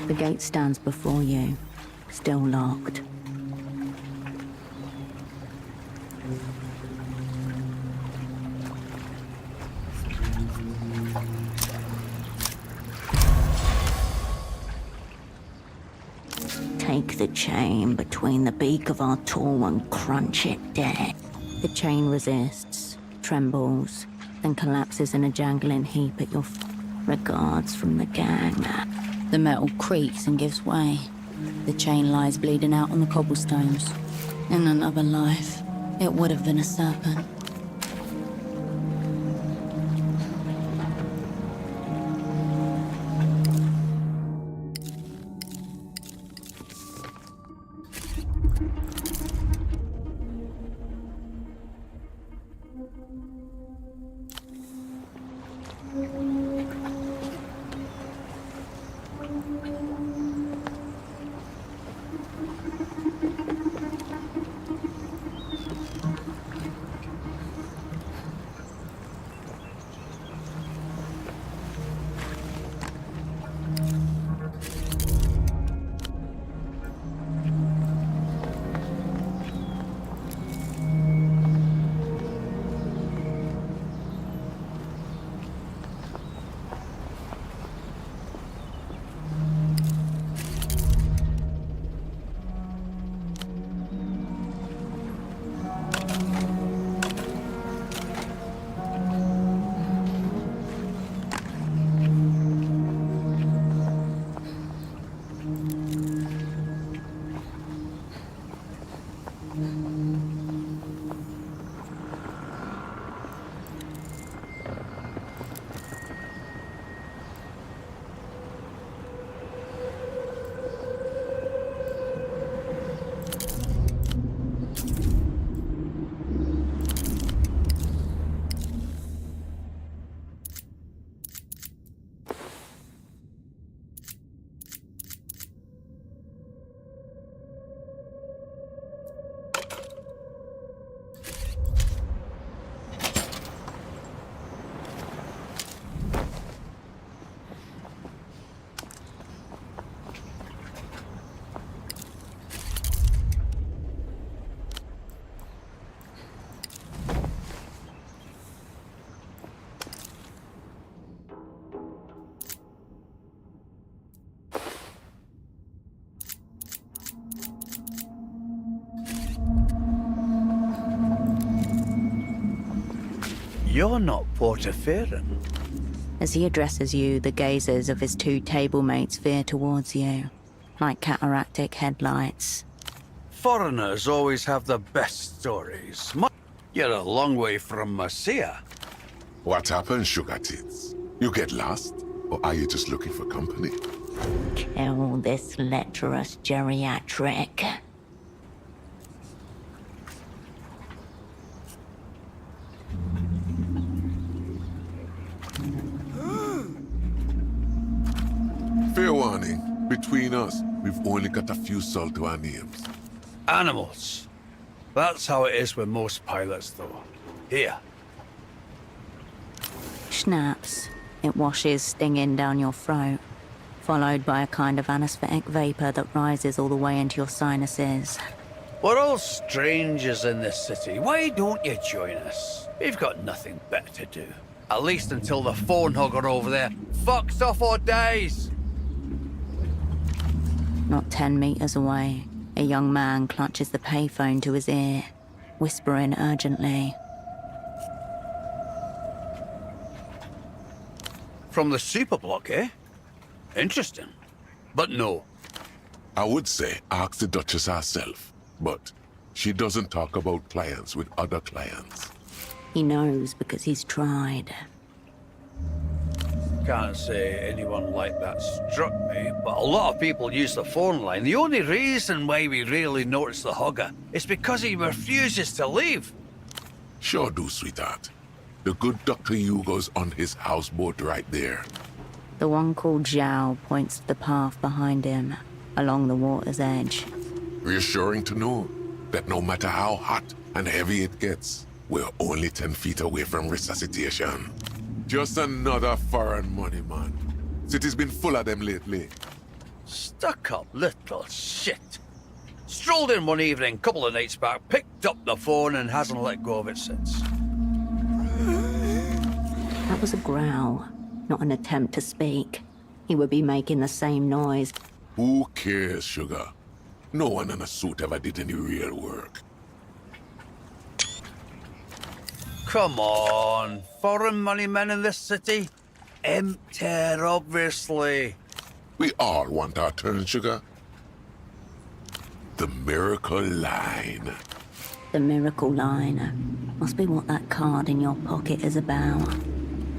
The gate stands before you, still locked. Take the chain between the beak of our tool and crunch it dead. The chain resists, trembles, then collapses in a jangling heap at your feet. Regards from the gang. The metal creaks and gives way. The chain lies bleeding out on the cobblestones. In another life, it would have been a serpent. You're not Portaferan. As he addresses you, the gazes of his two tablemates veer towards you, like cataractic headlights. Foreigners always have the best stories. You're a long way from Marcia. What happened, Sugar Tits? You get lost? Or are you just looking for company? Kill this lecherous geriatric. Fair warning, between us, we've only got a few salt to our names. Animals. That's how it is with most pilots, though. Here. Schnapps. It washes stinging down your throat, followed by a kind of anesthetic vapor that rises all the way into your sinuses. We're all strangers in this city. Why don't you join us? We've got nothing better to do. At least until the phone hugger over there fucks off or dies. Not 10 meters away, a young man clutches the payphone to his ear, whispering urgently. From the superblock, eh? Interesting. But no. I would say ask the Duchess herself, but she doesn't talk about clients with other clients. He knows because he's tried. Can't say anyone like that struck me, but a lot of people use the phone line. The only reason why we rarely notice the hugger is because he refuses to leave. Sure do, sweetheart. The good Dr. Hugo's on his houseboat right there. The one called Zhao points to the path behind him, along the water's edge. Reassuring to know that no matter how hot and heavy it gets, we're only 10 feet away from resuscitation. Just another foreign money, man. City's been full of them lately. Stuck-up little shit. Strolled in one evening, couple of nights back, picked up the phone and hasn't let go of it since. That was a growl, not an attempt to speak. He would be making the same noise. Who cares, Sugar? No one in a suit ever did any real work. Come on, foreign money men in this city? Empty, obviously. We all want our turn, Sugar. The miracle line. The miracle line must be what that card in your pocket is about.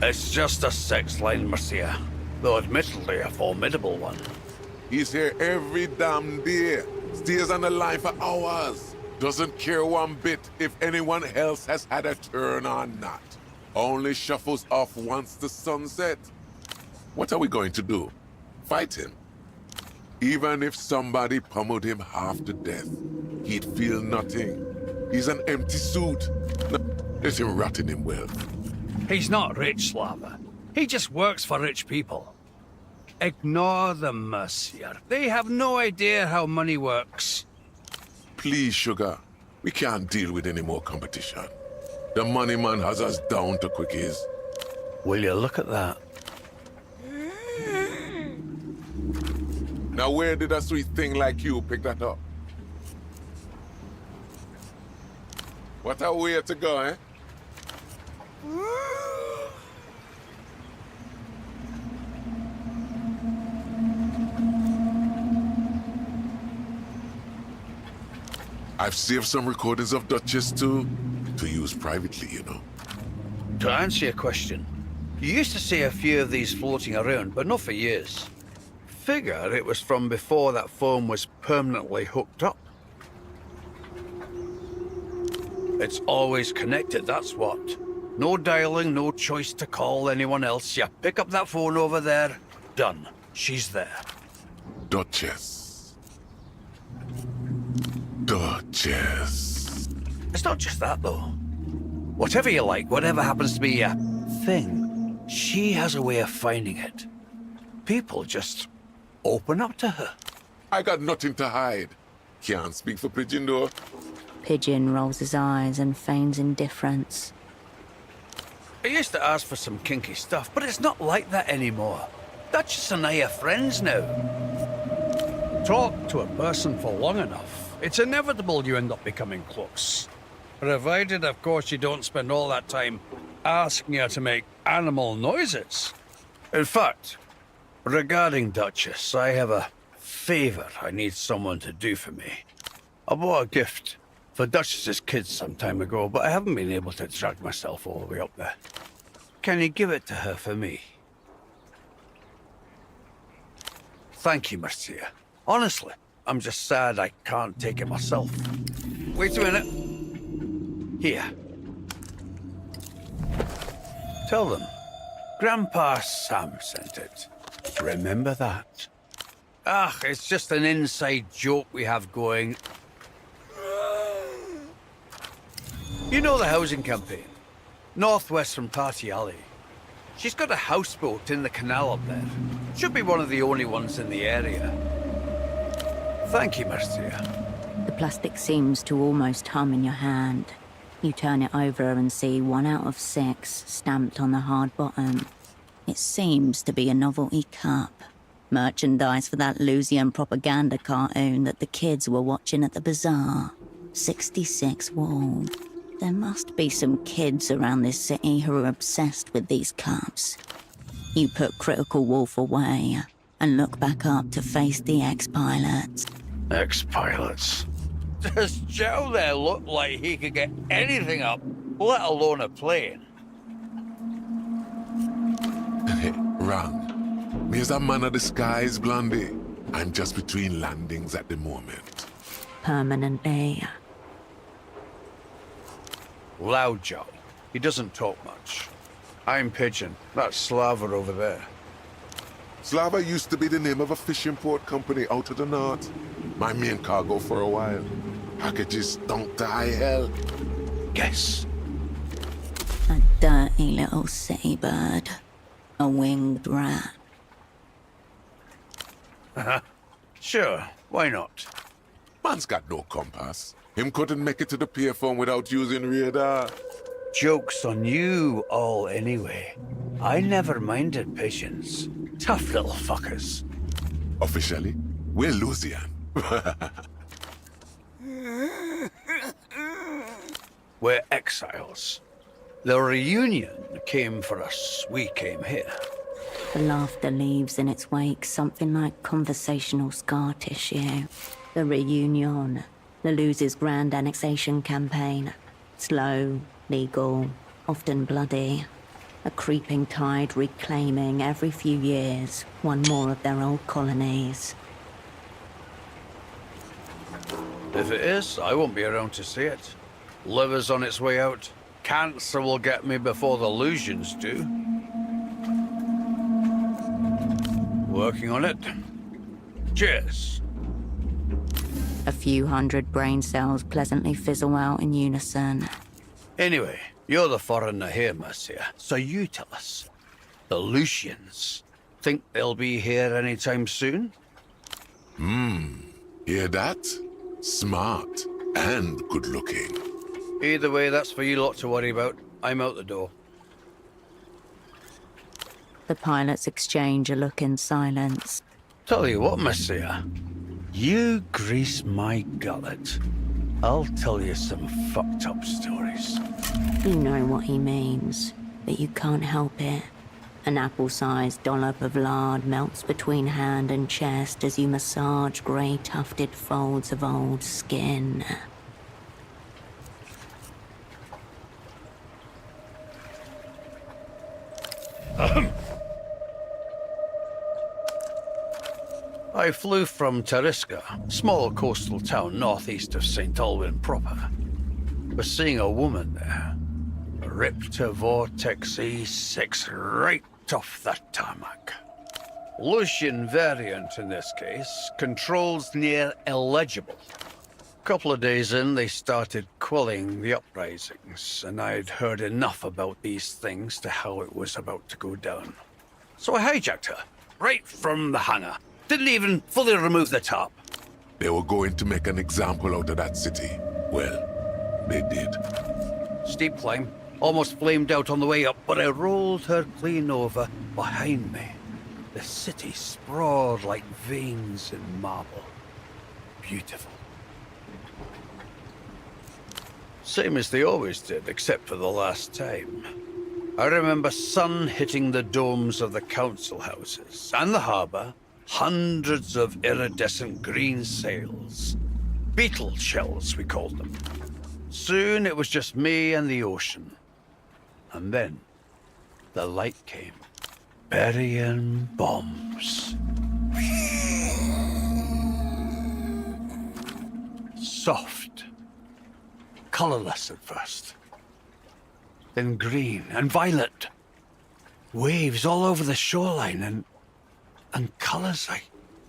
It's just a sex line, Marcia. Though admittedly a formidable one. He's here every damn day. Stays on the line for hours. Doesn't care one bit if anyone else has had a turn or not. Only shuffles off once the sun sets. What are we going to do? Fight him? Even if somebody pummeled him half to death, he'd feel nothing. He's an empty suit. Let him rot in him well. He's not rich, Slava. He just works for rich people. Ignore them, Mercier. They have no idea how money works. Please, Sugar. We can't deal with any more competition. The money man has us down to quickies. Will you look at that? Now where did a sweet thing like you pick that up? What a way to go, eh? I've saved some recordings of Duchess to use privately, you know. To answer your question, you used to see a few of these floating around, but not for years. Figure it was from before that phone was permanently hooked up. It's always connected, that's what. No dialing, no choice to call anyone else. You pick up that phone over there, done. She's there. Duchess. Duchess. It's not just that, though. Whatever you like, whatever happens to be a thing, she has a way of finding it. People just open up to her. I got nothing to hide. Can't speak for Pigeon, though. Pigeon rolls his eyes and feigns indifference. I used to ask for some kinky stuff, but it's not like that anymore. Duchess and I are friends now. Talk to a person for long enough, it's inevitable you end up becoming close. Provided, of course, you don't spend all that time asking her to make animal noises. In fact, regarding Duchess, I have a favor I need someone to do for me. I bought a gift for Duchess's kids some time ago, but I haven't been able to drag myself all the way up there. Can you give it to her for me? Thank you, Marcia. Honestly, I'm just sad I can't take it myself. Wait a minute. Here. Tell them, Grandpa Sam sent it. Remember that? Ah, it's just an inside joke we have going. You know the housing campaign? Northwest from Party Alley. She's got a houseboat in the canal up there. Should be one of the only ones in the area. Thank you, Marcia. The plastic seems to almost hum in your hand. You turn it over and see 1 out of 6 stamped on the hard bottom. It seems to be a novelty cup. Merchandise for that Lusian propaganda cartoon that the kids were watching at the bazaar. 66 Wall. There must be some kids around this city who are obsessed with these cups. You put Critical Wolf away and look back up to face the ex-pilots. Ex-pilots? Does Joe there look like he could get anything up, let alone a plane? Wrong. Me's a man of the skies, Blondie. I'm just between landings at the moment. Permanently. Loud Joe. He doesn't talk much. I'm Pigeon. That's Slava over there. Slava used to be the name of a fishing port company out of the north. My main cargo for a while. Packages stunk to high hell. Guess. A dirty little city bird. A winged rat. Sure, why not? Man's got no compass. Him couldn't make it to the pier phone without using radar. Joke's on you all anyway. I never minded pigeons. Tough little fuckers. Officially, we're Lusian. We're exiles. The reunion came for us. We came here. The laughter leaves in its wake something like conversational scar tissue. The reunion. The Losers' grand annexation campaign. Slow, legal, often bloody. A creeping tide reclaiming every few years one more of their old colonies. If it is, I won't be around to see it. Liver's on its way out. Cancer will get me before the Lusians do. Working on it. Cheers. A few hundred brain cells pleasantly fizzle out in unison. Anyway, you're the foreigner here, Marcia, so you tell us. The Lucians think they'll be here anytime soon? Hear that? Smart and good looking. Either way, that's for you lot to worry about. I'm out the door. The pilots exchange a look in silence. Tell you what, Marcia. You grease my gullet. I'll tell you some fucked up stories. You know what he means, but you can't help it. An apple-sized dollop of lard melts between hand and chest as you massage grey tufted folds of old skin. I flew from Tariska, small coastal town northeast of St. Alwyn proper. Was seeing a woman there. Ripped to Vortex E6 right off the tarmac. Lucian variant in this case, controls near illegible. Couple of days in, they started quelling the uprisings, and I'd heard enough about these things to how it was about to go down. So I hijacked her, right from the hangar. Didn't even fully remove the top. They were going to make an example out of that city. Well, they did. Steep climb, almost flamed out on the way up, but I rolled her clean over behind me. The city sprawled like veins in marble. Beautiful. Same as they always did, except for the last time. I remember sun hitting the domes of the council houses and the harbour, hundreds of iridescent green sails. Beetle shells, we called them. Soon it was just me and the ocean. And then the light came. Burying bombs. Soft. Colorless at first. Then green and violet. Waves all over the shoreline and colors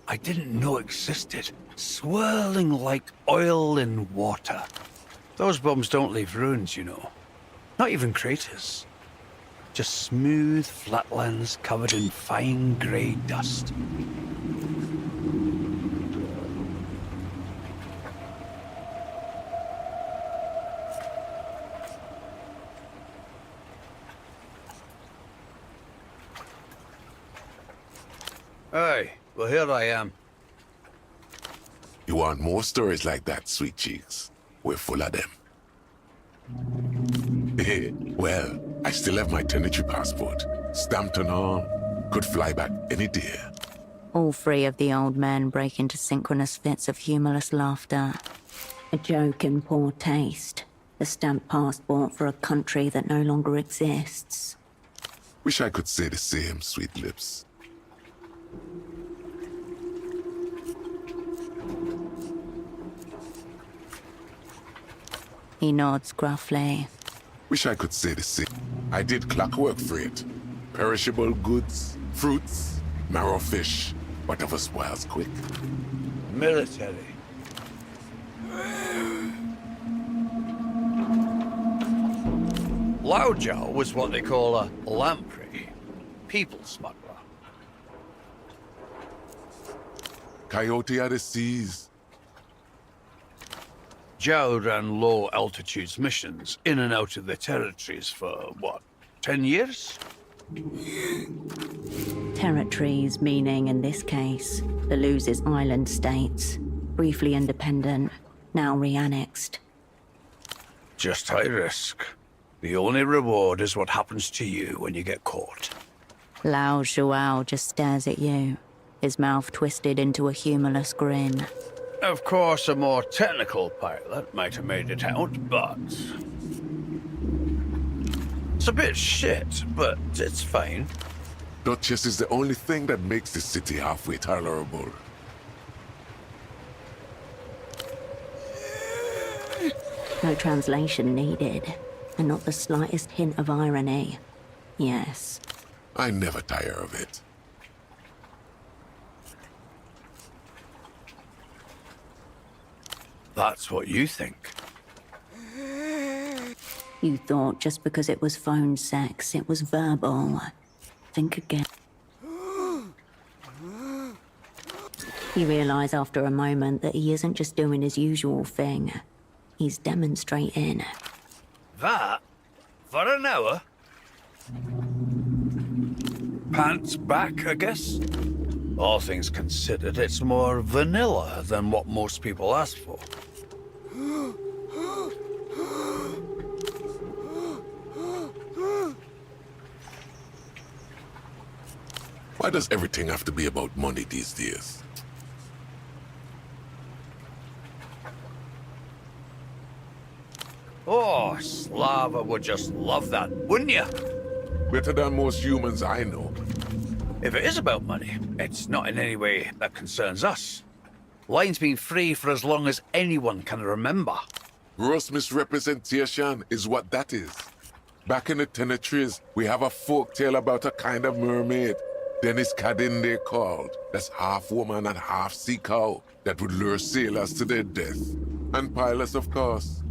I didn't know existed. Swirling like oil in water. Those bombs don't leave ruins, you know. Not even craters. Just smooth flatlands covered in fine grey dust. Aye, well here I am. You want more stories like that, sweet cheeks? We're full of them. Well, I still have my tenantry passport. Stamped on arm. Could fly back any day. All three of the old men break into synchronous fits of humorless laughter. A joke in poor taste. A stamped passport for a country that no longer exists. Wish I could say the same, sweet lips. He nods gruffly. Wish I could say the same. I did clockwork for it. Perishable goods, fruits, marrow fish, whatever spoils quick. Military. Laojiao was what they call a lamprey. People smuggler. Coyote of the seas. Zhao ran low altitudes missions in and out of the territories for, what, 10 years? Territories meaning, in this case, the Losers Island states. Briefly independent, now re-annexed. Just high risk. The only reward is what happens to you when you get caught. Lao Zhuao just stares at you, his mouth twisted into a humorless grin. Of course, a more technical pilot might have made it out, but... It's a bit shit, but it's fine. Duchess is the only thing that makes the city halfway tolerable. No translation needed, and not the slightest hint of irony. Yes. I never tire of it. That's what you think. You thought just because it was phone sex, it was verbal. Think again. You realize after a moment that he isn't just doing his usual thing. He's demonstrating. That? For an hour? Pants back, I guess? All things considered, it's more vanilla than what most people ask for. Why does everything have to be about money these days? Oh, Slava would just love that, wouldn't you? Better than most humans I know. If it is about money, it's not in any way that concerns us. Line's been free for as long as anyone can remember. Gross misrepresentation is what that is. Back in the Tenetries, we have a folk tale about a kind of mermaid, Dennis Cadin they called, that's half woman and half sea cow, that would lure sailors to their death. And pilots, of course.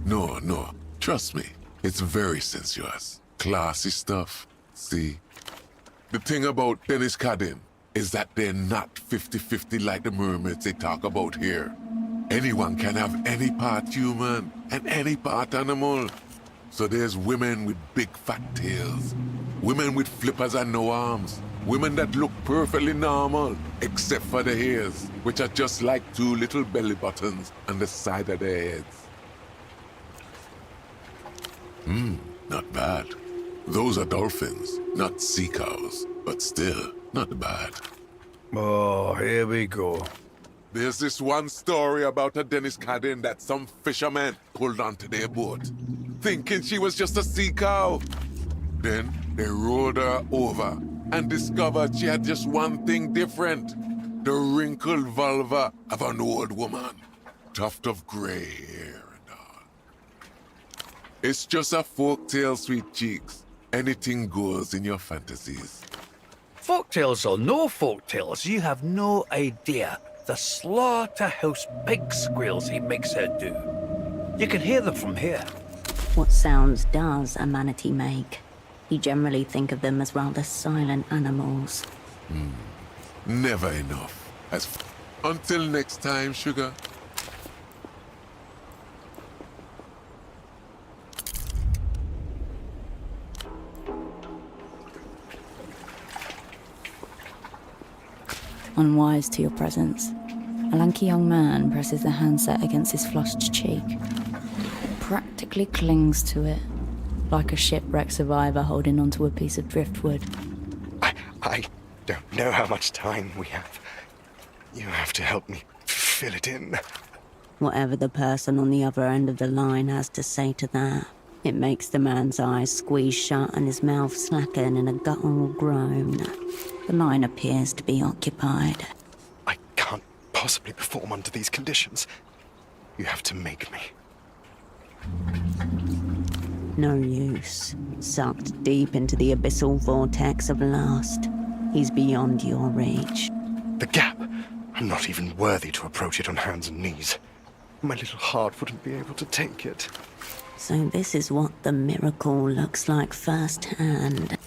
No, trust me, it's very sensuous. Classy stuff, see? The thing about Dennis Cadin is that they're not 50-50 like the mermaids they talk about here. Anyone can have any part human and any part animal. So there's women with big fat tails, women with flippers and no arms, women that look perfectly normal, except for the hairs, which are just like two little belly buttons on the side of their heads. Not bad. Those are dolphins, not sea cows, but still, not bad. Oh, here we go. There's this one story about a Dennis Cadden that some fishermen pulled onto their boat, thinking she was just a sea cow. Then they rowed her over and discovered she had just one thing different. The wrinkled vulva of an old woman. Tuft of gray hair and all. It's just a folktale, sweet cheeks. Anything goes in your fantasies. Folktales or no folktales, you have no idea the slaughterhouse pig squeals he makes her do. You can hear them from here. What sounds does a manatee make? You generally think of them as rather silent animals. Never enough. Until next time, sugar. Unwise to your presence, a lanky young man presses the handset against his flushed cheek. Practically clings to it, like a shipwrecked survivor holding onto a piece of driftwood. I don't know how much time we have. You have to help me fill it in. Whatever the person on the other end of the line has to say to that, it makes the man's eyes squeeze shut and his mouth slacken in a guttural groan. The line appears to be occupied. I can't possibly perform under these conditions. You have to make me. No use. Sucked deep into the abyssal vortex of lust. He's beyond your reach. The gap. I'm not even worthy to approach it on hands and knees. My little heart wouldn't be able to take it. So this is what the miracle looks like firsthand.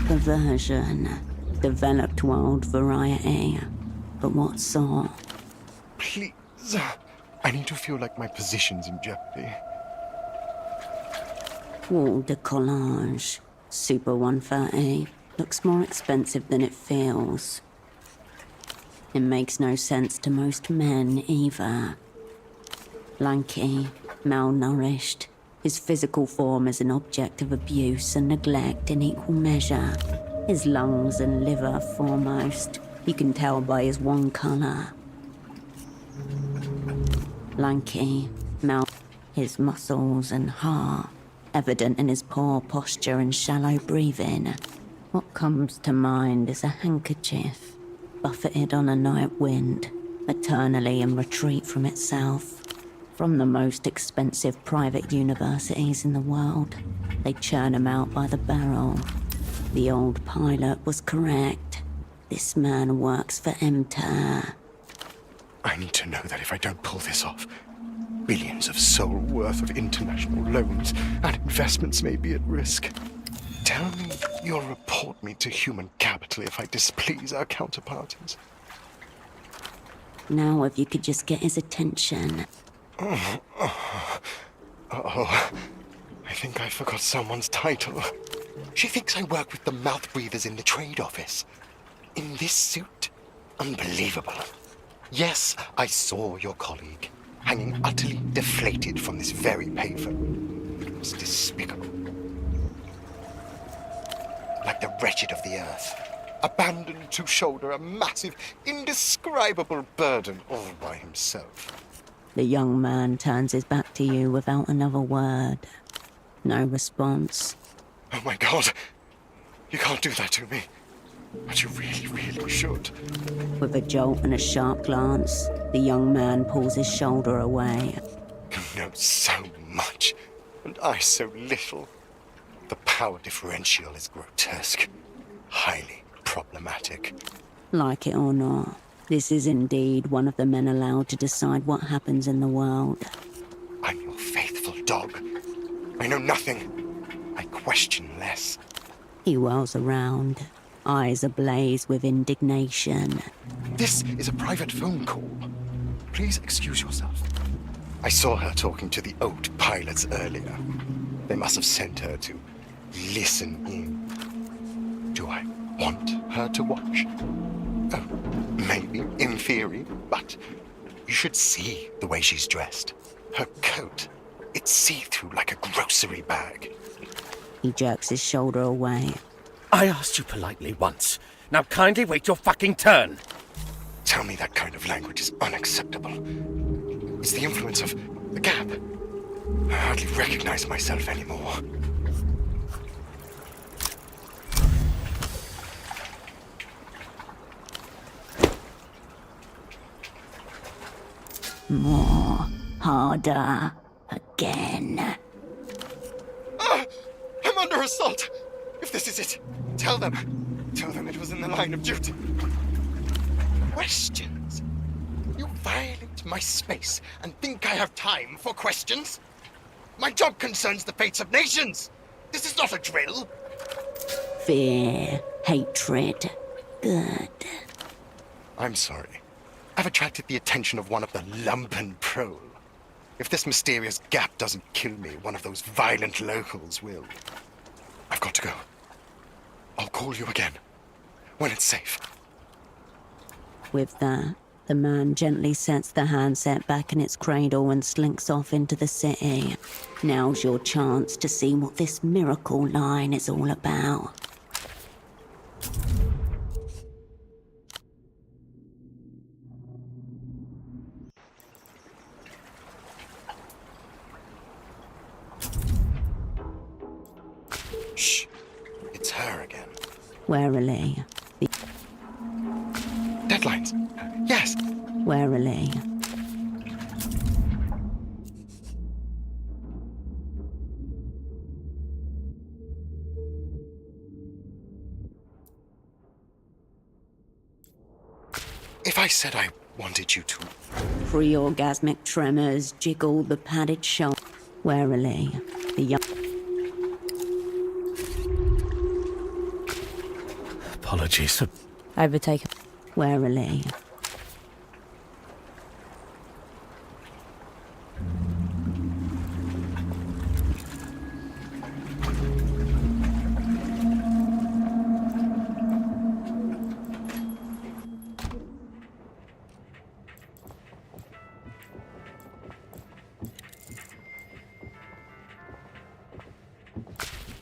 Perversion. Developed world variety. But what sort? Please. I need to feel like my position's in jeopardy. Wall de collage. Super 130. Looks more expensive than it feels. It makes no sense to most men either. Lanky, malnourished. His physical form is an object of abuse and neglect in equal measure. His lungs and liver foremost. You can tell by his one colour. Lanky, his muscles and heart, evident in his poor posture and shallow breathing. What comes to mind is a handkerchief, buffeted on a night wind, eternally in retreat from itself. From the most expensive private universities in the world, they churn him out by the barrel. The old pilot was correct. This man works for MTER. I need to know that if I don't pull this off, billions of soul worth of international loans and investments may be at risk. Tell me you'll report me to human capital if I displease our counterparties. Now if you could just get his attention. Uh-oh. I think I forgot someone's title. She thinks I work with the mouth breathers in the trade office. In this suit? Unbelievable. Yes, I saw your colleague, hanging utterly deflated from this very pavement. It was despicable. Like the wretched of the earth, abandoned to shoulder a massive, indescribable burden all by himself. The young man turns his back to you without another word. No response. Oh my God! You can't do that to me. But you really, really should. With a jolt and a sharp glance, the young man pulls his shoulder away. You know so much, and I so little. The power differential is grotesque, highly problematic. Like it or not, this is indeed one of the men allowed to decide what happens in the world. I'm your faithful dog. I know nothing. I question less. He whirls around, eyes ablaze with indignation. This is a private phone call. Please excuse yourself. I saw her talking to the old pilots earlier. They must have sent her to listen in. Do I want her to watch? Oh, maybe, in theory, but you should see the way she's dressed. Her coat, it's see-through like a grocery bag. He jerks his shoulder away. I asked you politely once. Now kindly wait your fucking turn. Tell me that kind of language is unacceptable. It's the influence of the gap. I hardly recognize myself anymore. More. Harder. Again. I'm under assault! If this is it, tell them. Tell them it was in the line of duty. Questions? You violate my space and think I have time for questions? My job concerns the fates of nations! This is not a drill! Fear. Hatred. Good. I'm sorry. I've attracted the attention of one of the lumpen prole. If this mysterious gap doesn't kill me, one of those violent locals will. I've got to go. I'll call you again, when it's safe. With that, the man gently sets the handset back in its cradle and slinks off into the city. Now's your chance to see what this miracle line is all about. Shh. It's her again. Warily. Deadlines. Yes. Warily. If I said I wanted you to... Pre-orgasmic tremors jiggle the padded shoulder. Warily. The young... Apologies. Overtaken. Warily.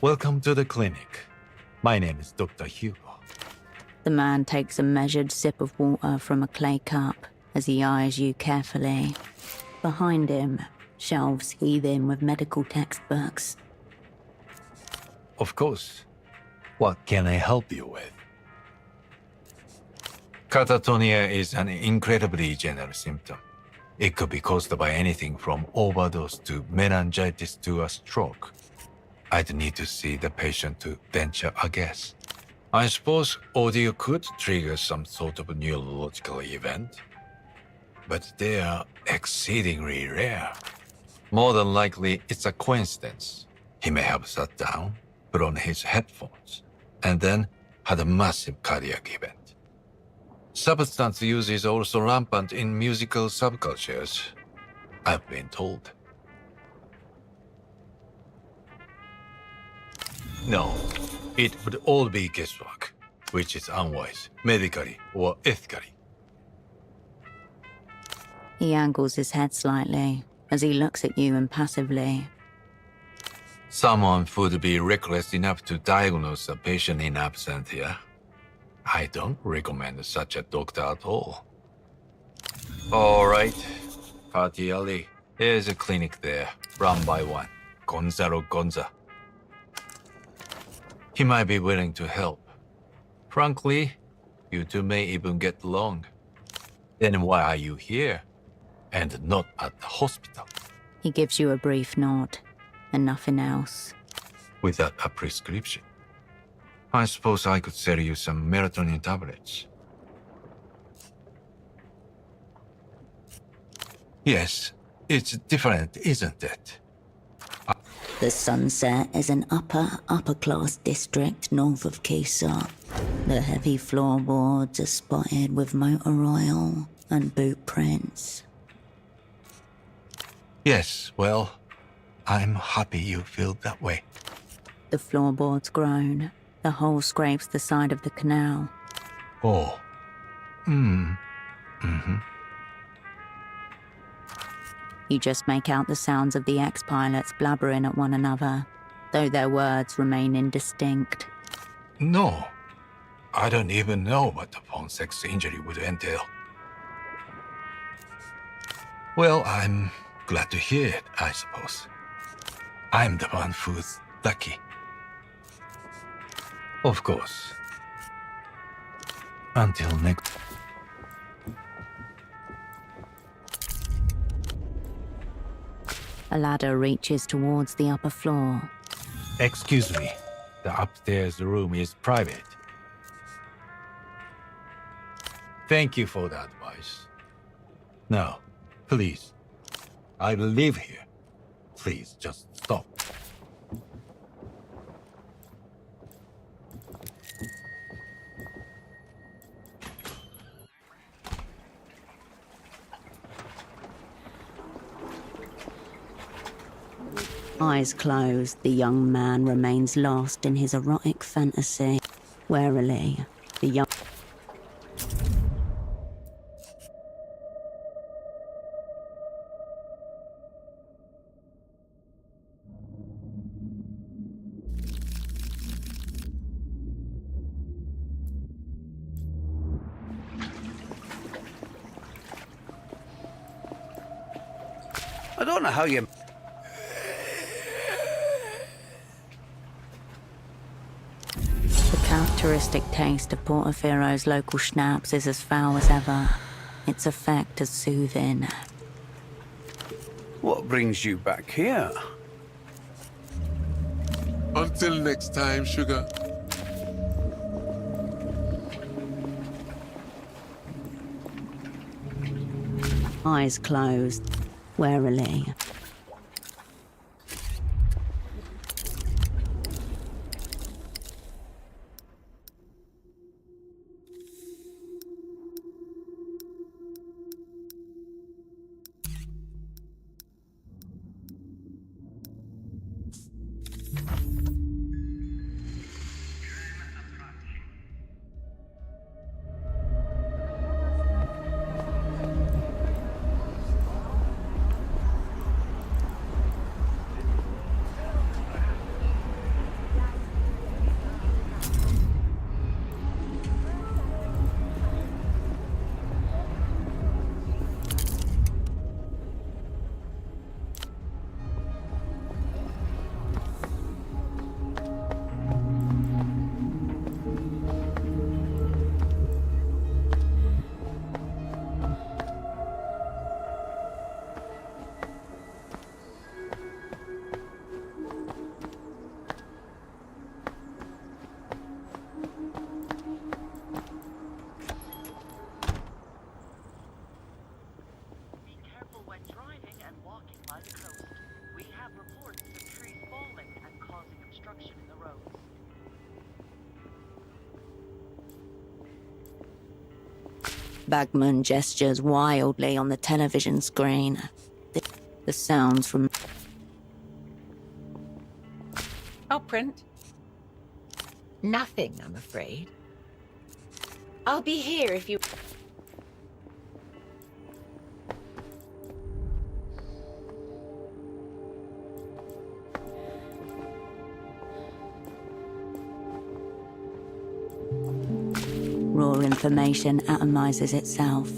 Welcome to the clinic. My name is Dr. Hugo. The man takes a measured sip of water from a clay cup as he eyes you carefully. Behind him, shelves heaving with medical textbooks. Of course. What can I help you with? Catatonia is an incredibly general symptom. It could be caused by anything from overdose to meningitis to a stroke. I'd need to see the patient to venture a guess. I suppose audio could trigger some sort of neurological event, but they are exceedingly rare. More than likely, it's a coincidence. He may have sat down, put on his headphones, and then had a massive cardiac event. Substance use is also rampant in musical subcultures, I've been told. No, it would all be guesswork, which is unwise, medically or ethically. He angles his head slightly as he looks at you impassively. Someone would be reckless enough to diagnose a patient in absentia. I don't recommend such a doctor at all. All right, Party Alley. There's a clinic there, run by one, Gonzalo Gonza. He might be willing to help. Frankly, you two may even get along. Then why are you here, and not at the hospital? He gives you a brief nod, and nothing else. Without a prescription. I suppose I could sell you some melatonin tablets. Yes, it's different, isn't it? The Sunset is an upper-class district north of Kisa. The heavy floorboards are spotted with motor oil and boot prints. Yes, well, I'm happy you feel that way. The floorboards groan. The hole scrapes the side of the canal. Oh, You just make out the sounds of the ex-pilots blabbering at one another, though their words remain indistinct. No. I don't even know what the phone sex injury would entail. Well, I'm glad to hear it, I suppose. I'm the one who's lucky. Of course. Until next... A ladder reaches towards the upper floor. Excuse me. The upstairs room is private. Thank you for the advice. Now, please. I live here. Please, just stop. Eyes closed, the young man remains lost in his erotic fantasy. Warily, the young... I don't know how you... The characteristic taste of Portofero's local schnapps is as foul as ever. Its effect as soothing. What brings you back here? Until next time, sugar. Eyes closed, warily. Bagman gestures wildly on the television screen. The sounds from... I'll print. Nothing, I'm afraid. I'll be here if you... Raw information atomizes itself.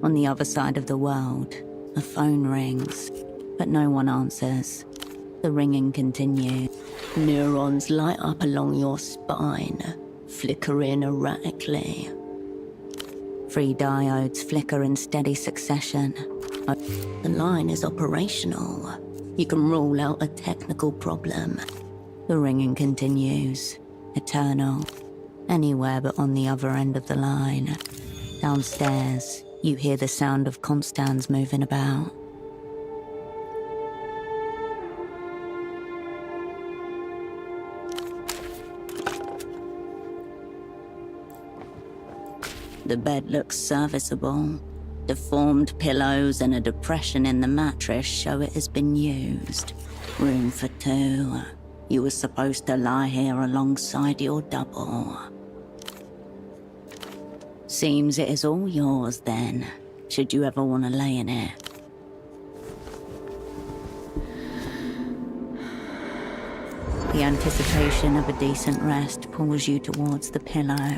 On the other side of the world, a phone rings, but no one answers. The ringing continues. Neurons light up along your spine, flickering erratically. 3 diodes flicker in steady succession. The line is operational. You can rule out a technical problem. The ringing continues, eternal. Anywhere but on the other end of the line. Downstairs, you hear the sound of Constans moving about. The bed looks serviceable. Deformed pillows and a depression in the mattress show it has been used. Room for 2. You were supposed to lie here alongside your double. Seems it is all yours then, should you ever want to lay in it. The anticipation of a decent rest pulls you towards the pillow.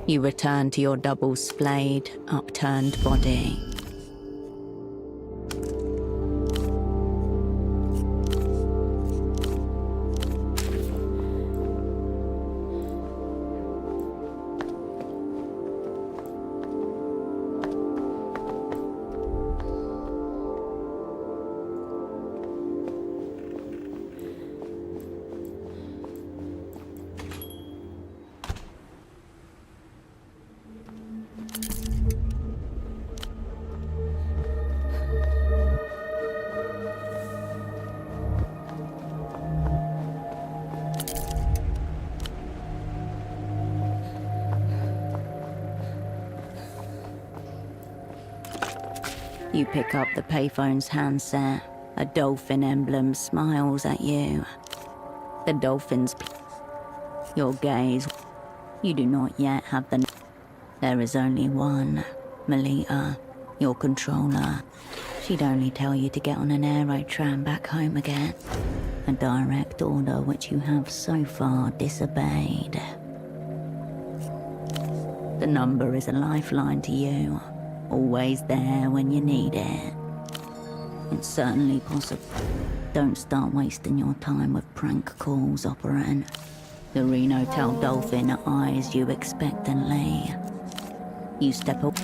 You return to your double-splayed, upturned body. You pick up the payphone's handset. A dolphin emblem smiles at you. The dolphin's your gaze. You do not yet have the... There is only one. Melita, your controller. She'd only tell you to get on an aerotram back home again. A direct order which you have so far disobeyed. The number is a lifeline to you. Always there when you need it. It's certainly possible. Don't start wasting your time with prank calls, operant. The Reno Tail Dolphin eyes you expectantly. You step up.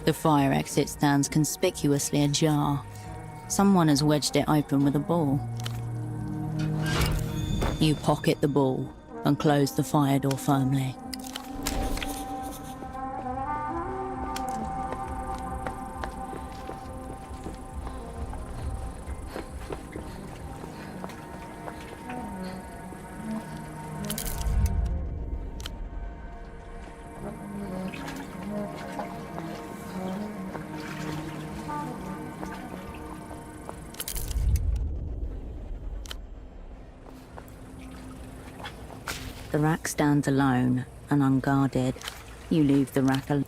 The fire exit stands conspicuously ajar. Someone has wedged it open with a ball. You pocket the ball and close the fire door firmly. The rack stands alone and unguarded. You leave the rack alone.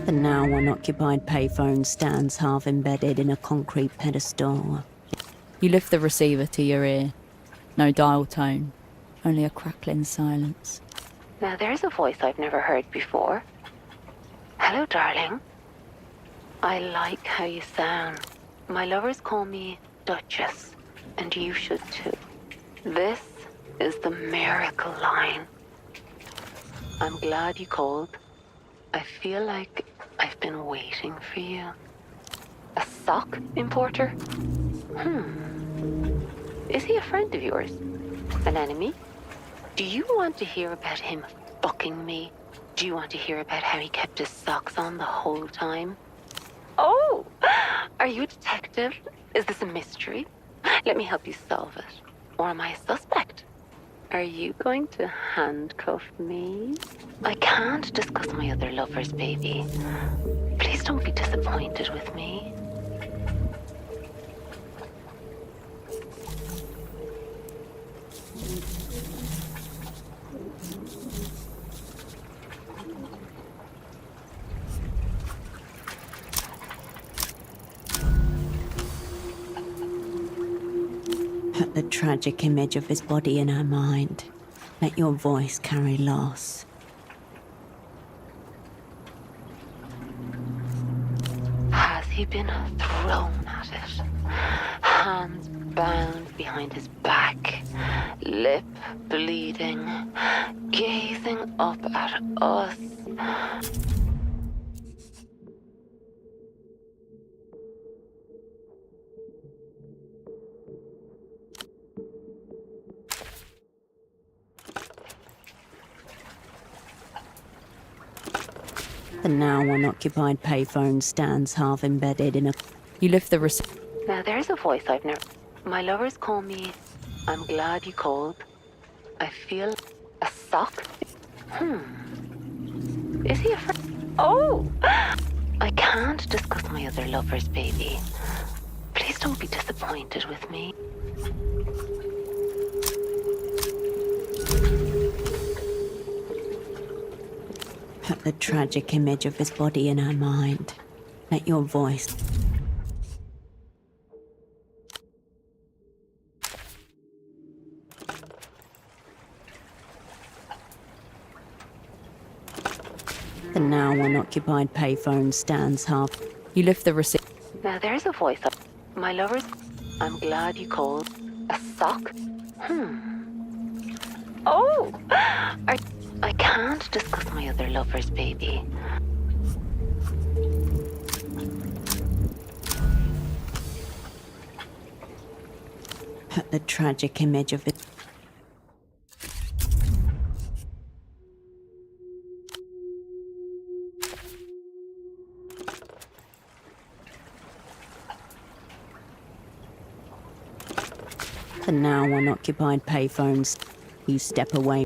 The now unoccupied payphone stands half embedded in a concrete pedestal. You lift the receiver to your ear. No dial tone, only a crackling silence. Now there's a voice I've never heard before. Hello, darling. I like how you sound. My lovers call me Duchess, and you should too. This is the miracle line. I'm glad you called. I feel like I've been waiting for you. A sock importer? Is he a friend of yours? An enemy? Do you want to hear about him fucking me? Do you want to hear about how he kept his socks on the whole time? Oh! Are you a detective? Is this a mystery? Let me help you solve it. Or am I a suspect? Are you going to handcuff me? I can't discuss my other lovers, baby. Please don't be disappointed with me. Put the tragic image of his body in her mind. Let your voice carry loss. Has he been thrown at it? Hands bound behind his back, lip bleeding, gazing up at us. The now unoccupied payphone stands half embedded in a... You lift the receiver. Now there's a voice I've never... My lovers call me... I'm glad you called. I feel... A sock? Is he a friend? Oh! I can't discuss my other lovers, baby. Please don't be disappointed with me. Put the tragic image of his body in her mind. Let your voice... The now unoccupied payphone stands half... You lift the receiver. Now there's a voice up. My lovers... I'm glad you called. A sock? Oh! I can't discuss my other lovers, baby. Put the tragic image of it... The now unoccupied payphones. You step away.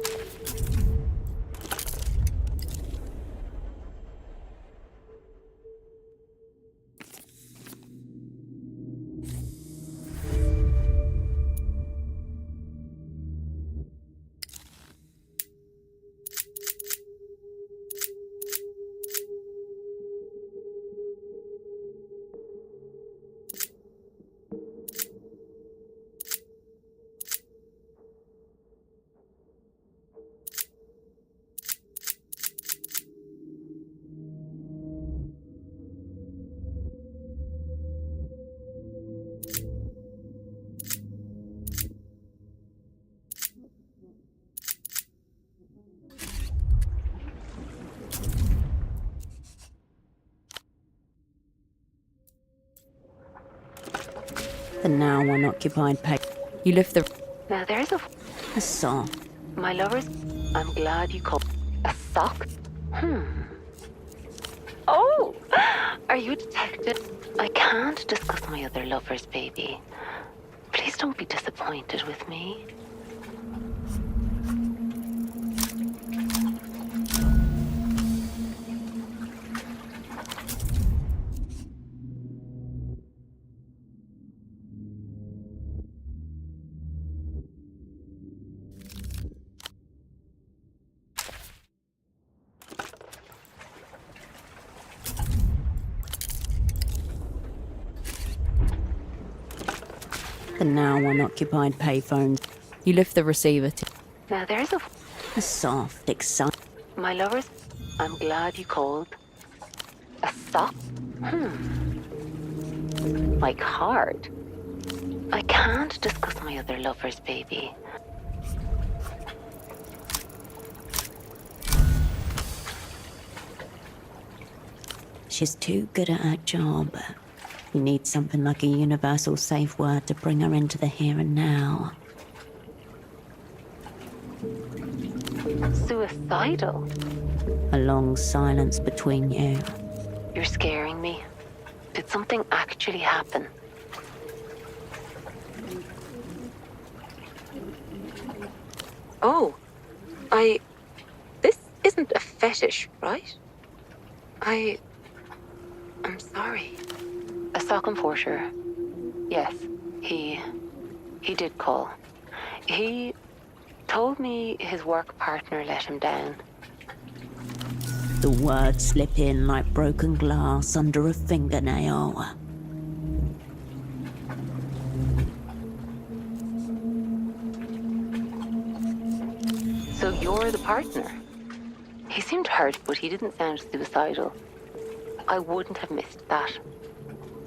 The now unoccupied pay... You lift the... Now there's a sock. My lovers... I'm glad you called... A sock? Oh! Are you a detective? I can't discuss my other lovers, baby. Please don't be disappointed with me. The now unoccupied payphone. You lift the receiver to. Now there's A soft, exciting. my lovers. I'm glad you called. A sock? Like hard. I can't discuss my other lovers, baby. She's too good at her job. You need something like a universal safe word to bring her into the here and now. Suicidal? A long silence between you. You're scaring me. Did something actually happen? Oh, this isn't a fetish, right? I'm sorry. A sock enforcer. Yes, he did call. He told me his work partner let him down. The words slip in like broken glass under a fingernail. So you're the partner? He seemed hurt, but he didn't sound suicidal. I wouldn't have missed that.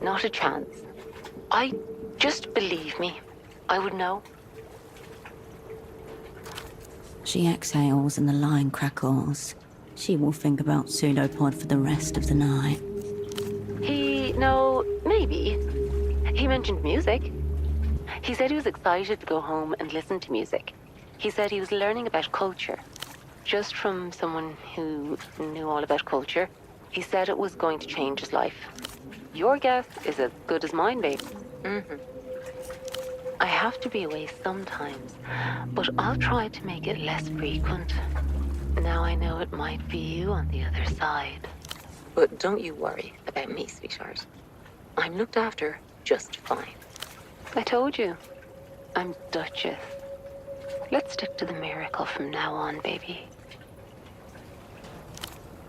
Not a chance. Just believe me. I would know. She exhales and the line crackles. She will think about pseudopod for the rest of the night. Maybe. He mentioned music. He said he was excited to go home and listen to music. He said he was learning about culture. Just from someone who knew all about culture. He said it was going to change his life. Your guess is as good as mine, babe. I have to be away sometimes, but I'll try to make it less frequent. Now I know it might be you on the other side. But don't you worry about me, sweetheart. I'm looked after just fine. I told you. I'm Duchess. Let's stick to the miracle from now on, baby.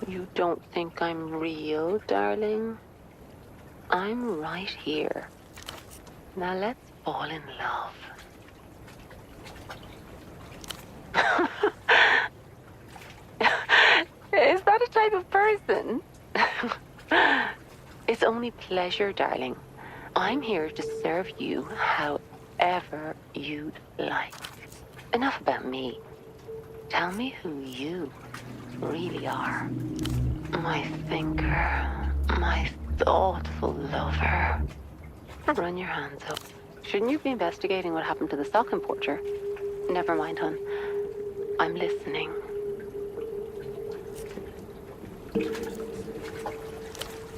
You don't think I'm real, darling? I'm right here. Now let's fall in love. Is that a type of person? It's only pleasure, darling. I'm here to serve you however you'd like. Enough about me. Tell me who you really are. My thinker, my thoughtful lover. Run your hands up. Shouldn't you be investigating what happened to the sock importer? Never mind, hon. I'm listening.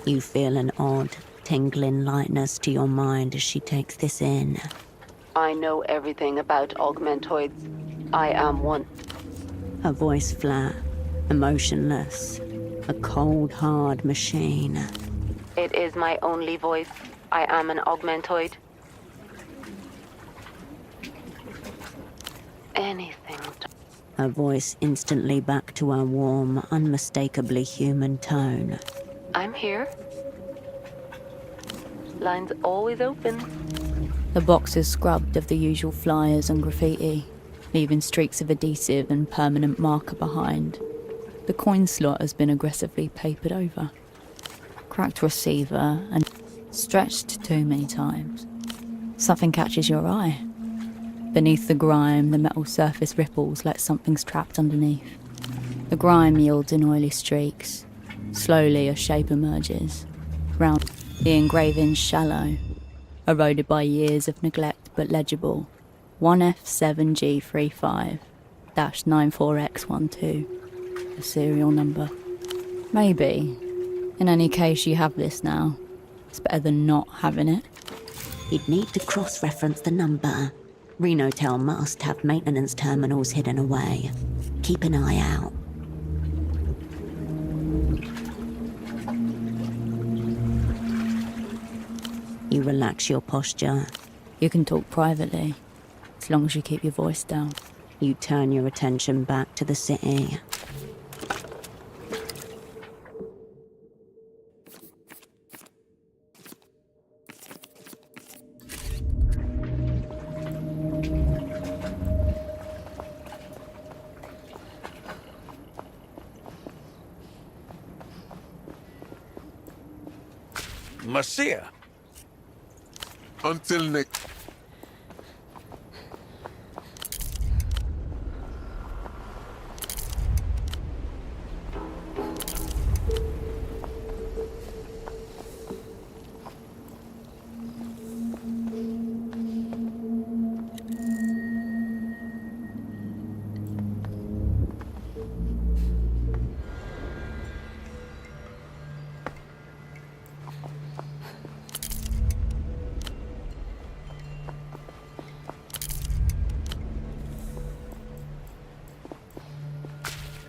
You feel an odd, tingling lightness to your mind as she takes this in. I know everything about augmentoids. I am one. Her voice flat, emotionless. A cold, hard machine. It is my only voice. I am an augmentoid. Anything. Her voice instantly back to her warm, unmistakably human tone. I'm here. Line's always open. The box is scrubbed of the usual flyers and graffiti, leaving streaks of adhesive and permanent marker behind. The coin slot has been aggressively papered over. Cracked receiver and stretched too many times. Something catches your eye. Beneath the grime, the metal surface ripples like something's trapped underneath. The grime yields in oily streaks. Slowly, a shape emerges. Round, the engraving's shallow, eroded by years of neglect but legible. 1F7G35-94X12. The serial number. Maybe. In any case, you have this now. It's better than not having it. You'd need to cross-reference the number. Renotel must have maintenance terminals hidden away. Keep an eye out. You relax your posture. You can talk privately, as long as you keep your voice down. You turn your attention back to the city. Messiah. Until next.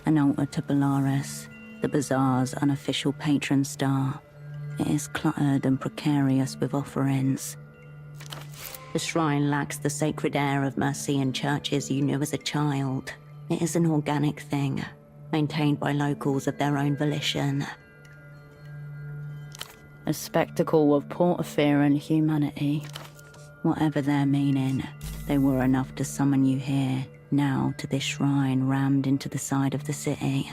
An altar to Belarus, the bazaar's unofficial patron star. It is cluttered and precarious with offerings. The shrine lacks the sacred air of Mercian churches you knew as a child. It is an organic thing, maintained by locals of their own volition. A spectacle of Portaferan humanity. Whatever their meaning, they were enough to summon you here, now to this shrine rammed into the side of the city.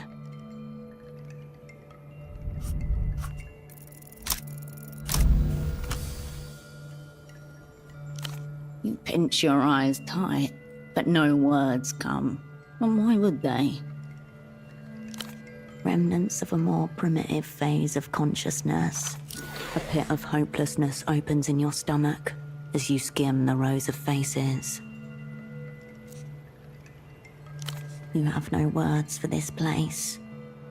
You pinch your eyes tight, but no words come. And why would they? Remnants of a more primitive phase of consciousness. A pit of hopelessness opens in your stomach as you skim the rows of faces. You have no words for this place,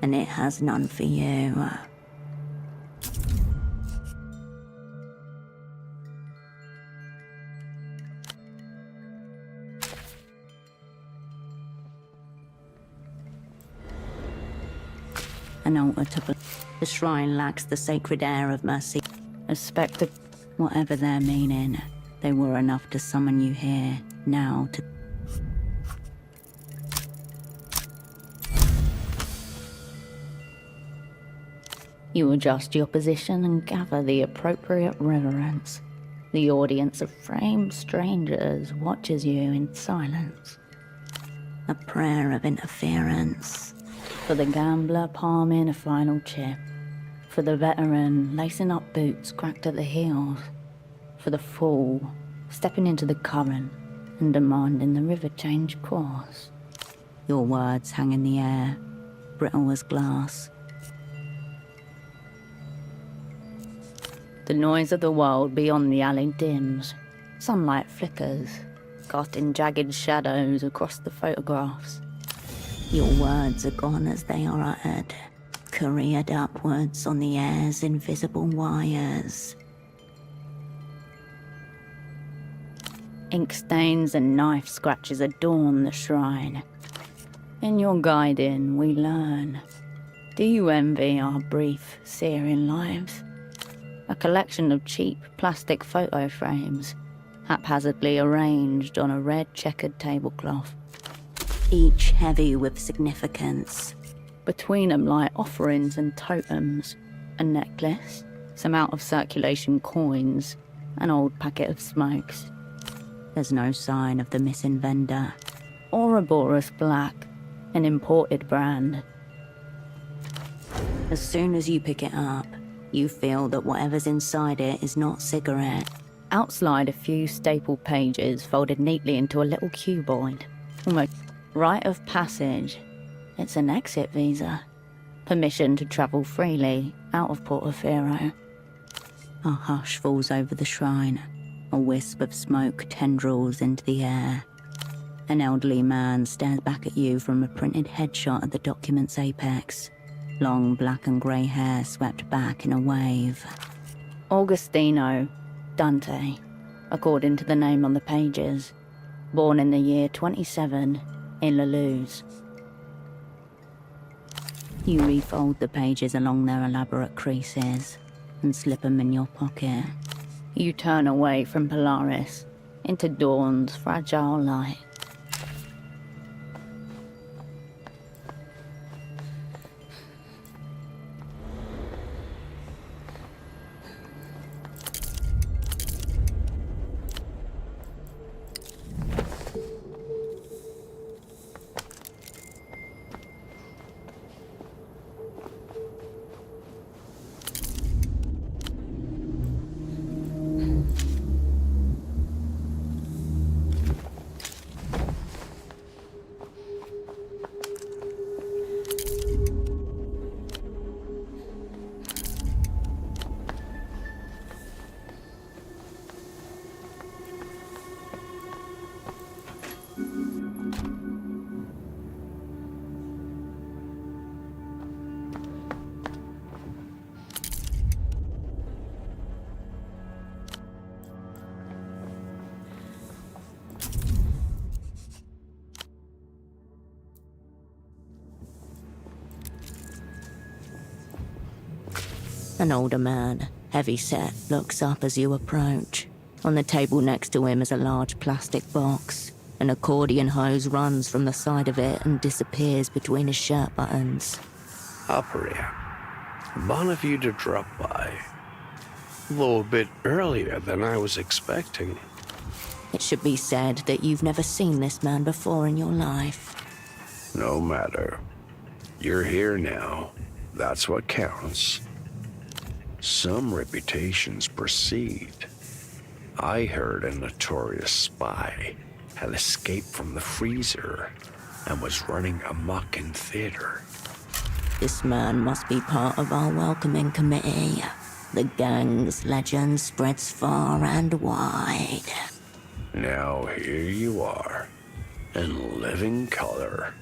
and it has none for you. An altar to the shrine lacks the sacred air of mercy. A spectre, whatever their meaning, they were enough to summon you here, now to... You adjust your position and gather the appropriate reverence. The audience of framed strangers watches you in silence. A prayer of interference. For the gambler palming a final chip. For the veteran lacing up boots cracked at the heels. For the fool stepping into the current and demanding the river change course. Your words hang in the air, brittle as glass. The noise of the world beyond the alley dims. Sunlight flickers, casting jagged shadows across the photographs. Your words are gone as they are uttered, careered upwards on the air's invisible wires. Ink stains and knife scratches adorn the shrine. In your guiding, we learn. Do you envy our brief, searing lives? A collection of cheap plastic photo frames, haphazardly arranged on a red checkered tablecloth. Each heavy with significance. Between them lie offerings and totems, a necklace, some out-of-circulation coins, an old packet of smokes. There's no sign of the missing vendor. Ouroboros Black, an imported brand. As soon as you pick it up, you feel that whatever's inside it is not cigarette. Out slide a few staple pages folded neatly into a little cuboid. Almost rite of passage. It's an exit visa. Permission to travel freely out of Portaferro. A hush falls over the shrine. A wisp of smoke tendrils into the air. An elderly man stares back at you from a printed headshot at the document's apex. Long black and grey hair swept back in a wave. Augustino Dante, according to the name on the pages. Born in the year 27 in La Luz. You refold the pages along their elaborate creases and slip them in your pocket. You turn away from Polaris into dawn's fragile light. An older man, heavy-set, looks up as you approach. On the table next to him is a large plastic box. An accordion hose runs from the side of it and disappears between his shirt buttons. Operator, one of you to drop by. Though a bit earlier than I was expecting. It should be said that you've never seen this man before in your life. No matter. You're here now. That's what counts. Some reputations precede. I heard a notorious spy had escaped from the freezer and was running amok in theater. This man must be part of our welcoming committee. The gang's legend spreads far and wide. Now here you are, in living color.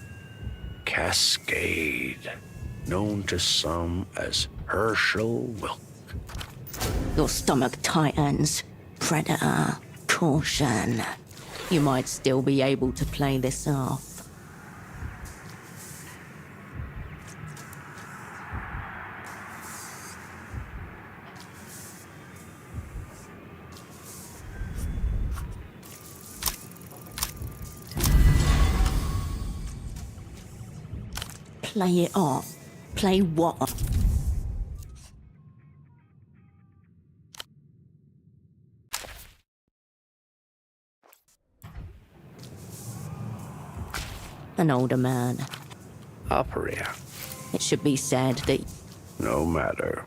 Cascade, known to some as Herschel Wilk. Your stomach tightens. Predator, caution. You might still be able to play this off. Play it off. Play what? An older man. Operator. It should be said that No matter.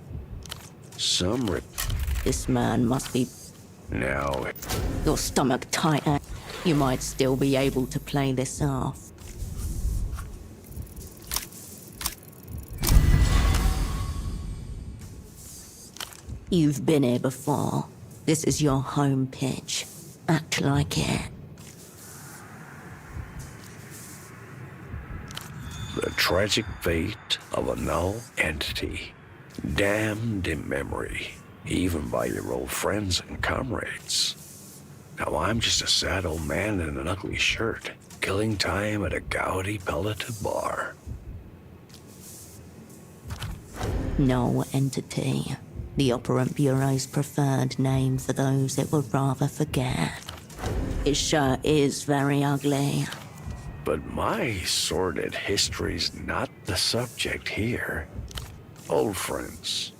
this man must be Now, your stomach tighten. You might still be able to play this off. You've been here before. This is your home pitch. Act like it. the tragic fate of a null entity, damned in memory, even by your old friends and comrades. Now I'm just a sad old man in an ugly shirt, killing time at a gaudy pelleted bar. No entity. The Operant Bureau's preferred name for those it would rather forget. His shirt is very ugly. But my sordid history's not the subject here. Old friends,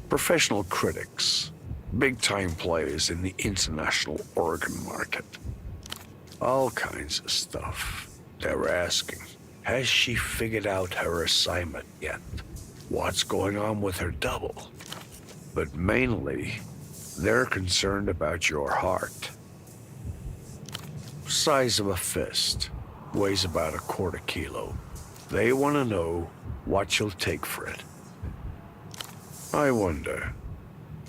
professional critics, big-time players in the international organ market. All kinds of stuff. They're asking, has she figured out her assignment yet? What's going on with her double? But mainly, they're concerned about your heart. Size of a fist, weighs about a quarter kilo. They want to know what you'll take for it. I wonder,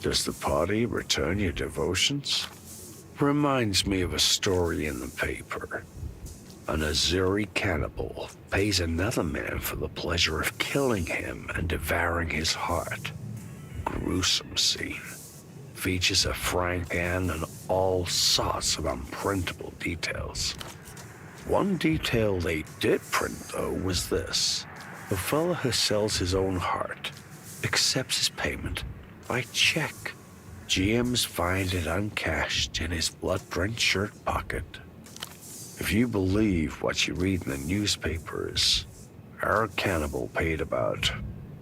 does the party return your devotions? Reminds me of a story in the paper. An Azuri cannibal pays another man for the pleasure of killing him and devouring his heart. Gruesome scene. Features a Frank Ann and all sorts of unprintable details. One detail they did print, though, was this. The fella who sells his own heart accepts his payment by check. GMs find it uncashed in his blood-drenched shirt pocket. If you believe what you read in the newspapers, our cannibal paid about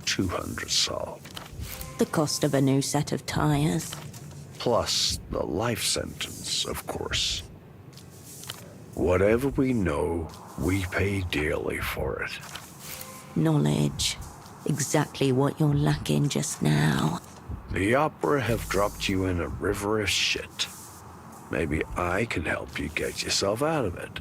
200 sol. The cost of a new set of tires. Plus the life sentence, of course. Whatever we know, we pay dearly for it. Knowledge. Exactly what you're lacking just now. The opera have dropped you in a river of shit. Maybe I can help you get yourself out of it.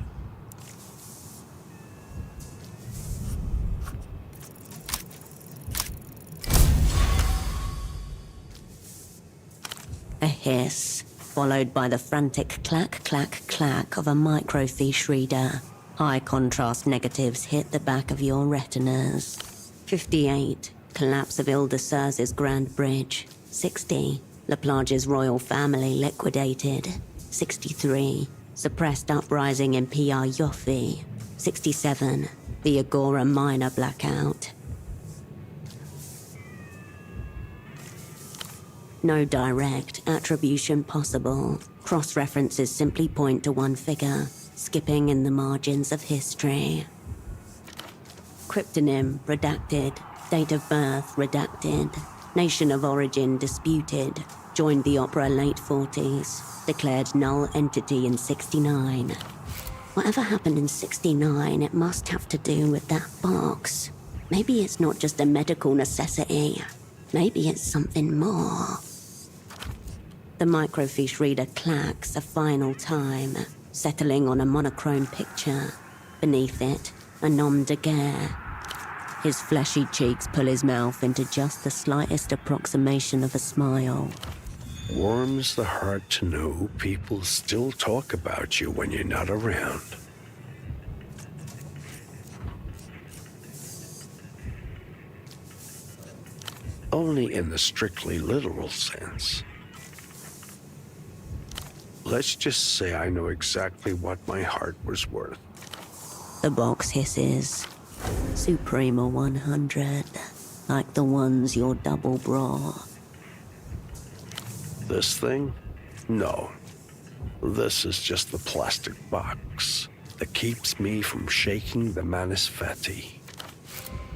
A hiss, followed by the frantic clack, clack, clack of a microfiche reader. High contrast negatives hit the back of your retinas. 58, collapse of Ile-de-Serres' Grand Bridge. 60, Laplage's royal family liquidated. 63, suppressed uprising in PR Yoffi. 67, the Agora minor blackout. No direct attribution possible. Cross-references simply point to one figure, skipping in the margins of history. Cryptonym redacted. Date of birth redacted. Nation of origin disputed. Joined the opera late 40s. Declared null entity in 69. Whatever happened in 69, it must have to do with that box. Maybe it's not just a medical necessity. Maybe it's something more. The microfiche reader clacks a final time, settling on a monochrome picture. Beneath it, a nom de guerre. His fleshy cheeks pull his mouth into just the slightest approximation of a smile. Warms the heart to know people still talk about you when you're not around. Only in the strictly literal sense. Let's just say I know exactly what my heart was worth. The box hisses. Suprema 100, like the ones your double brought. This thing? No. This is just the plastic box that keeps me from shaking the Manus Fati.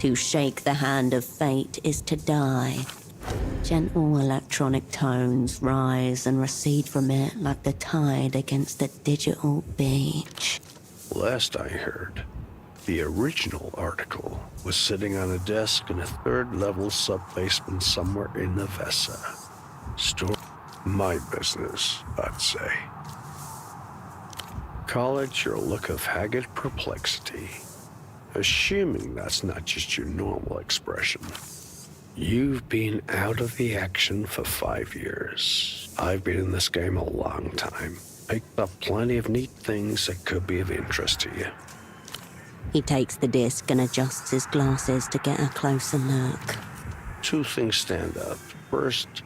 To shake the hand of fate is to die. Gentle electronic tones rise and recede from it like the tide against the digital beach. Last I heard, the original article was sitting on a desk in a third-level sub-basement somewhere in the Vesa. My business, I'd say. Call it your look of haggard perplexity. Assuming that's not just your normal expression. You've been out of the action for 5 years. I've been in this game a long time. Picked up plenty of neat things that could be of interest to you. He takes the disc and adjusts his glasses to get a closer look. 2 things stand out. First,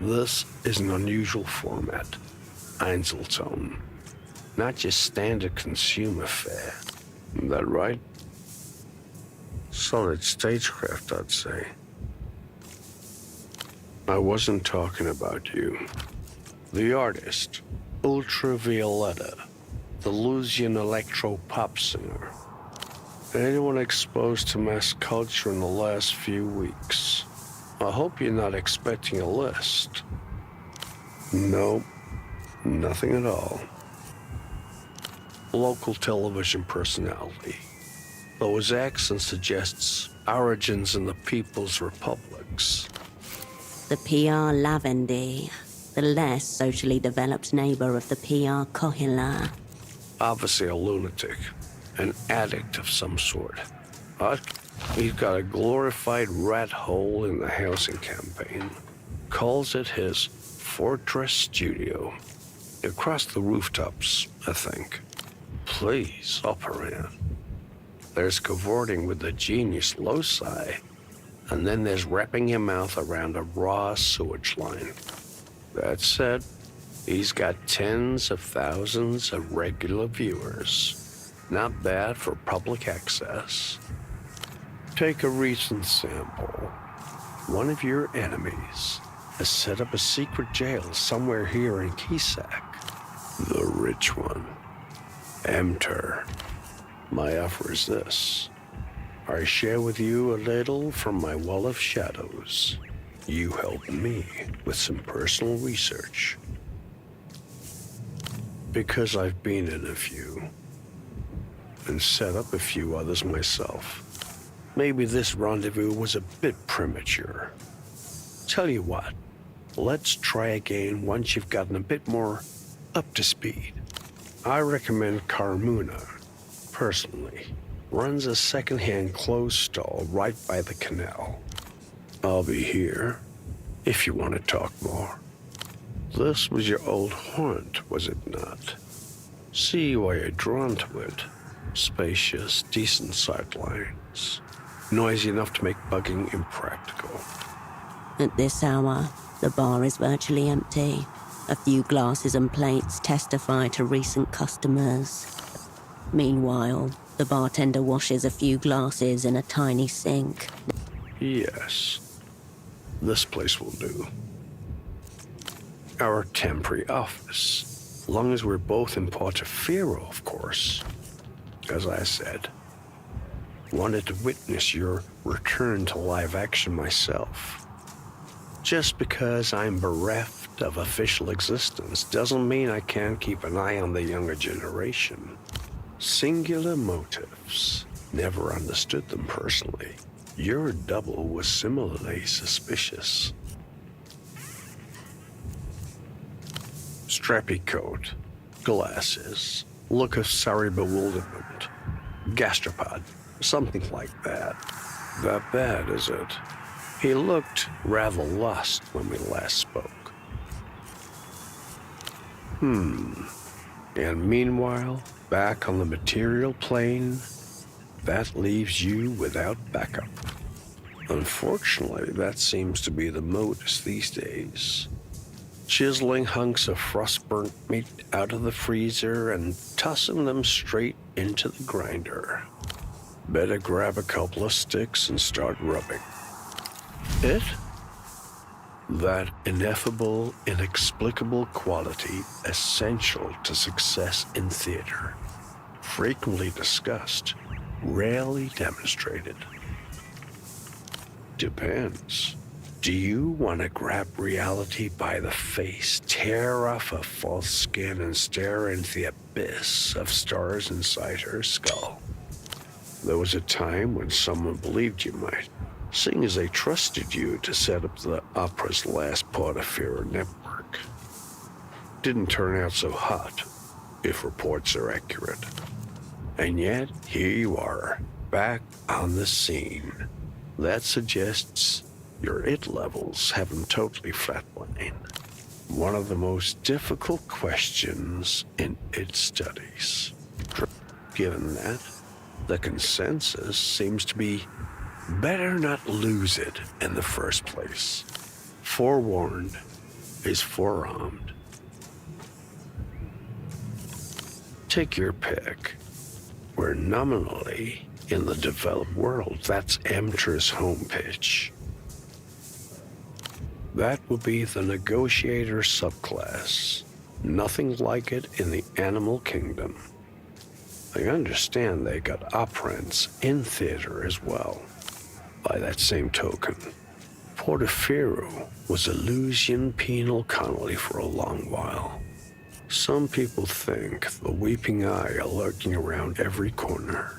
this is an unusual format. Einzelton. Not just standard consumer fare. Is that right? Solid stagecraft, I'd say. I wasn't talking about you. The artist, Ultravioletta, the Lusian electro-pop singer. Anyone exposed to mass culture in the last few weeks? I hope you're not expecting a list. No, nothing at all. Local television personality. Though his accent suggests origins in the People's Republics. The PR Lavendi, the less socially developed neighbor of the PR Kohila. Obviously a lunatic, an addict of some sort. But he's got a glorified rat hole in the housing campaign. Calls it his Fortress Studio. Across the rooftops, I think. Please, up around. There's cavorting with the genius loci, and then there's wrapping your mouth around a raw sewage line. That said, he's got tens of thousands of regular viewers. Not bad for public access. Take a recent sample. One of your enemies has set up a secret jail somewhere here in Kisak. The rich one. Enter. My offer is this. I share with you a little from my wall of shadows. You help me with some personal research. Because I've been in a few, and set up a few others myself. Maybe this rendezvous was a bit premature. Tell you what, let's try again once you've gotten a bit more up to speed. I recommend Carmuna. Personally, runs a second-hand clothes stall right by the canal. I'll be here if you want to talk more. This was your old haunt, was it not? See why you're drawn to it. Spacious, decent sightlines. Noisy enough to make bugging impractical. At this hour, the bar is virtually empty. A few glasses and plates testify to recent customers. Meanwhile, the bartender washes a few glasses in a tiny sink. Yes. This place will do. our temporary office. Long as we're both in Portofino, of course. As I said, wanted to witness your return to live action myself. Just because I'm bereft of official existence doesn't mean I can't keep an eye on the younger generation. Singular motives. Never understood them personally. Your double was similarly suspicious. Strappy coat, glasses, look of sorry bewilderment, gastropod, something like that. That bad, is it? He looked rather lost when we last spoke. And meanwhile, back on the material plane, that leaves you without backup. Unfortunately, that seems to be the modus these days. Chiseling hunks of frostburnt meat out of the freezer and tossing them straight into the grinder. Better grab a couple of sticks and start rubbing. It? That ineffable, inexplicable quality essential to success in theater. Frequently discussed, rarely demonstrated. Depends. Do you want to grab reality by the face, tear off a false skin, and stare into the abyss of stars inside her skull? There was a time when someone believed you might, seeing as they trusted you to set up the opera's last Portofino network. Didn't turn out so hot, if reports are accurate. And yet, here you are, back on the scene. That suggests your it levels haven't totally flatlined. One of the most difficult questions in it studies. Given that, the consensus seems to be better not lose it in the first place. Forewarned is forearmed. Take your pick. We're nominally in the developed world. That's Emtra's home pitch. That would be the negotiator subclass. Nothing like it in the animal kingdom. I understand they got operants in theater as well. By that same token, Portofino was Illusion penal colony for a long while. Some people think the weeping eye are lurking around every corner.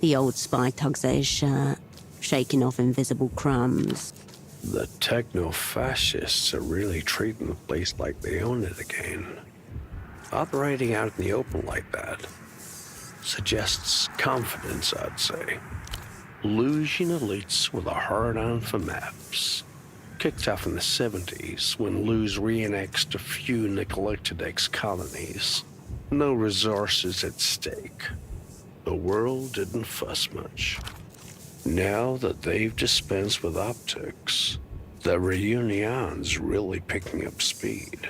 The old spy tugs at his shirt, shaking off invisible crumbs. The techno-fascists are really treating the place like they own it again. Operating out in the open like that suggests confidence, I'd say. Illusion elites with a hard-on for maps. Kicked off in the 70s when Luz re-annexed a few neglected ex-colonies. No resources at stake. The world didn't fuss much. Now that they've dispensed with optics, the reunion's really picking up speed.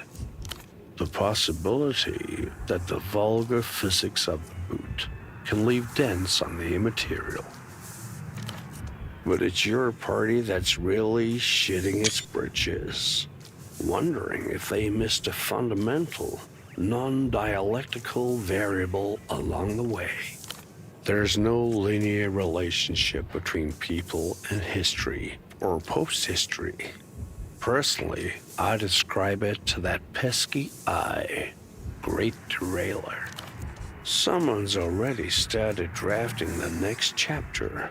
The possibility that the vulgar physics of the boot can leave dents on the immaterial. But it's your party that's really shitting its britches, wondering if they missed a fundamental, non-dialectical variable along the way. There's no linear relationship between people and history, or post-history. Personally, I describe it to that pesky eye. Great derailer. Someone's already started drafting the next chapter.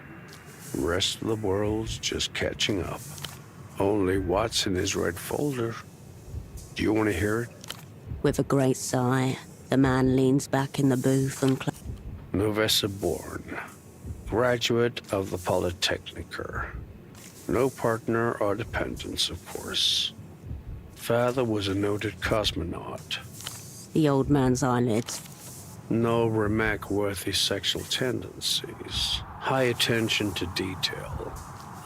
Rest of the world's just catching up. Only what's in his red folder? Do you want to hear it? With a great sigh, the man leans back in the booth and Novessa born, graduate of the Polytechniker. No partner or dependents, of course. Father was a noted cosmonaut. the old man's eyelids. No remark-worthy sexual tendencies. High attention to detail.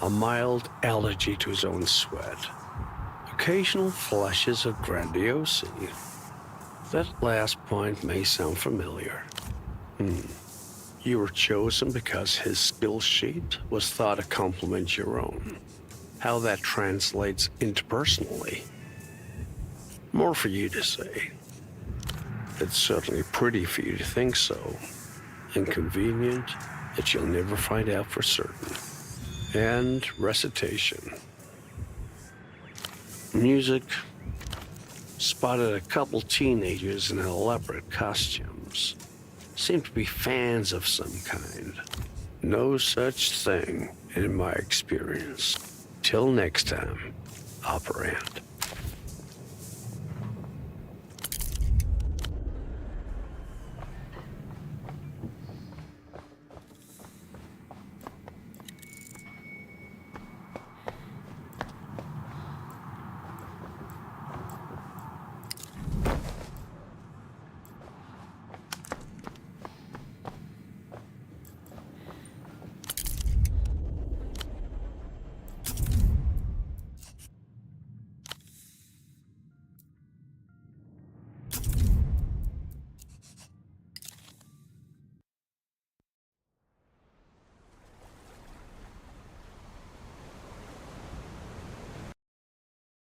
A mild allergy to his own sweat. Occasional flashes of grandiosity. That last point may sound familiar. You were chosen because his skill sheet was thought to complement your own. How that translates interpersonally. More for you to say. It's certainly pretty for you to think so. Inconvenient that you'll never find out for certain. And recitation. Music. Spotted a couple teenagers in elaborate costumes. Seem to be fans of some kind. No such thing in my experience. Till next time, operand.